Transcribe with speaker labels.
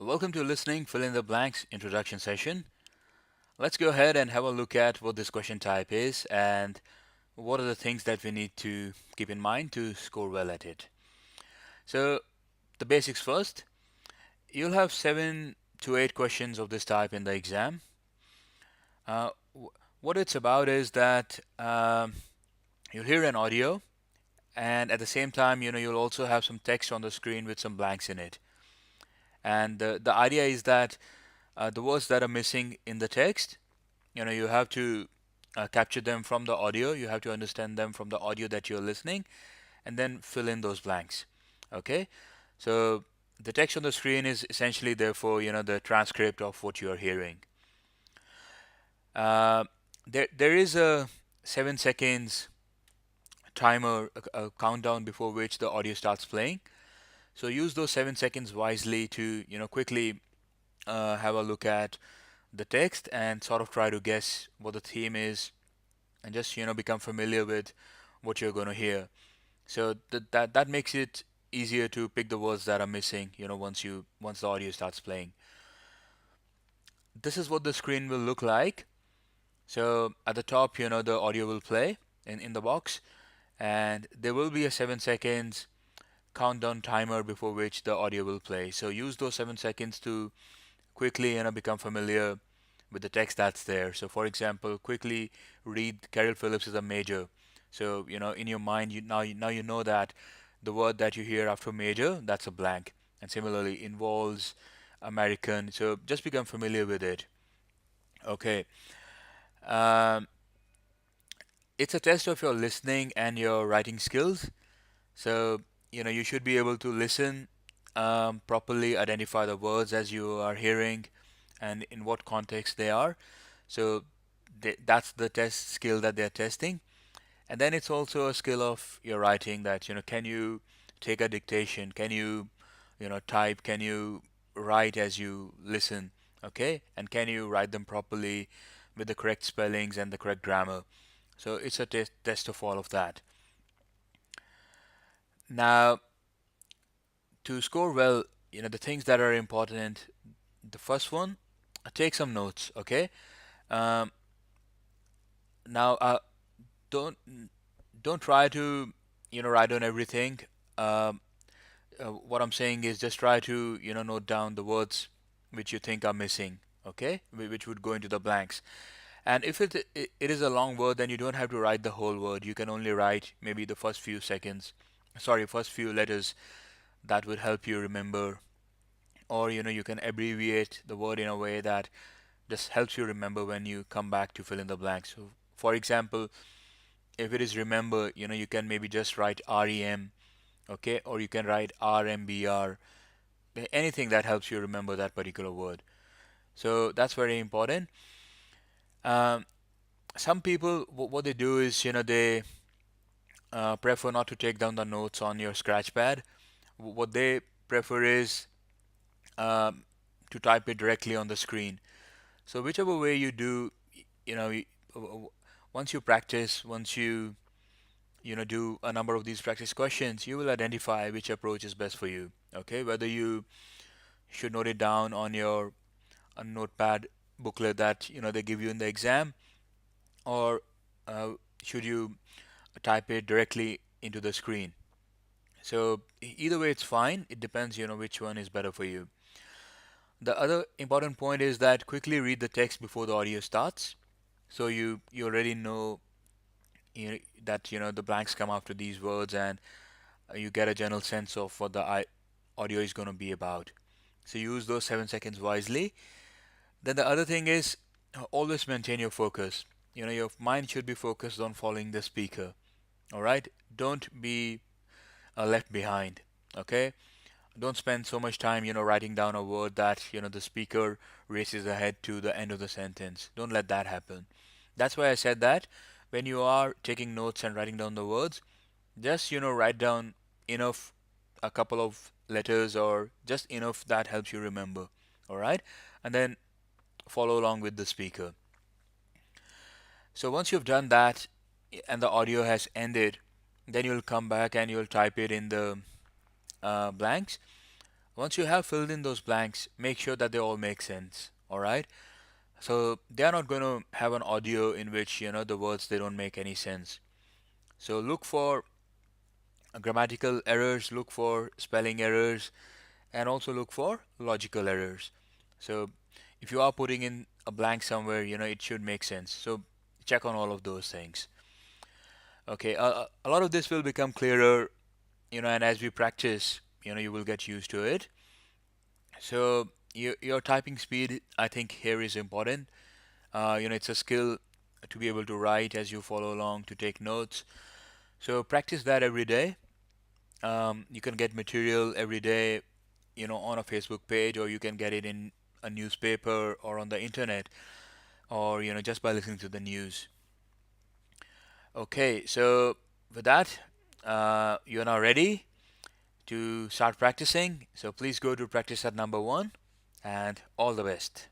Speaker 1: Welcome to Listening Fill in the Blanks introduction session. Let's go ahead and have a look at what this question type is and what are the things that we need to keep in mind to score well at it. So, the basics first. You'll have 7 to 8 questions of this type in the exam. What it's about is that you'll hear an audio, and at the same time, you'll also have some text on the screen with some blanks in it. And the idea is that the words that are missing in the text, you have to capture them from the audio. You have to understand them from the audio that you're listening, and then fill in those blanks. Okay, so the text on the screen is essentially therefore the transcript of what you are hearing. Uh, there is a 7 seconds timer, a countdown before which the audio starts playing. So use those 7 seconds wisely to quickly have a look at the text and sort of try to guess what the theme is and just become familiar with what you're going to hear. So that makes it easier to pick the words that are missing once the audio starts playing. This is what the screen will look like. So at the top, the audio will play in the box, and there will be a 7 seconds countdown timer before which the audio will play. So use those 7 seconds to quickly become familiar with the text that's there. So for example, quickly read Carol Phillips is a major. So in your mind, now you know that the word that you hear after major, that's a blank. And similarly involves American. So just become familiar with it. Okay. Um, it's a test of your listening and your writing skills. So you should be able to listen properly, identify the words as you are hearing, and in what context they are. So that's the test skill that they're testing. And then it's also a skill of your writing that, can you take a dictation? Can you, type? Can you write as you listen? Okay? And can you write them properly with the correct spellings and the correct grammar? So it's a test of all of that. Now, to score well, the things that are important, the first one, take some notes, okay? Um, now, don't don't try to write down everything. Um, what I'm saying is just try to note down the words which you think are missing, okay? Which would go into the blanks. And if it is a long word, then you don't have to write the whole word. You can only write maybe the first few seconds, sorry, first few letters. That would help you remember. Or you can abbreviate the word in a way that just helps you remember when you come back to fill in the blanks. So, for example, if it is remember, you can maybe just write REM, okay, or you can write RMBR, anything that helps you remember that particular word. So that's very important. Um, some people, what they do is, they prefer not to take down the notes on your scratch pad. What they prefer is um, to type it directly on the screen. So whichever way you do, you know, once you practice, once you do a number of these practice questions, you will identify which approach is best for you. Okay, whether you should note it down on your a notepad booklet that they give you in the exam, or uh, should you type it directly into the screen. So either way, it's fine. It depends, which one is better for you. The other important point is that quickly read the text before the audio starts, so you already know, that the blanks come after these words, and you get a general sense of what the audio is going to be about. So use those 7 seconds wisely. Then the other thing is, always maintain your focus. Your mind should be focused on following the speaker. All right, don't be left behind. Okay, don't spend so much time writing down a word that the speaker races ahead to the end of the sentence. Don't let that happen. That's why I said that when you are taking notes and writing down the words, just write down enough, a couple of letters, or just enough that helps you remember. All right, and then follow along with the speaker. So once you've done that and the audio has ended, then you'll come back and you'll type it in the blanks. Once you have filled in those blanks, make sure that they all make sense. All right. So they are not going to have an audio in which the words they don't make any sense. So look for grammatical errors, look for spelling errors, and also look for logical errors. So if you are putting in a blank somewhere, it should make sense. So check on all of those things. Okay, a lot of this will become clearer, and as we practice, you will get used to it. So your typing speed, I think, here is important. It's a skill to be able to write as you follow along, to take notes. So practice that every day. You can get material every day, on a Facebook page, or you can get it in a newspaper or on the internet, or just by listening to the news. Okay, so with that, you're now ready to start practicing. So please go to practice at number one, and all the best.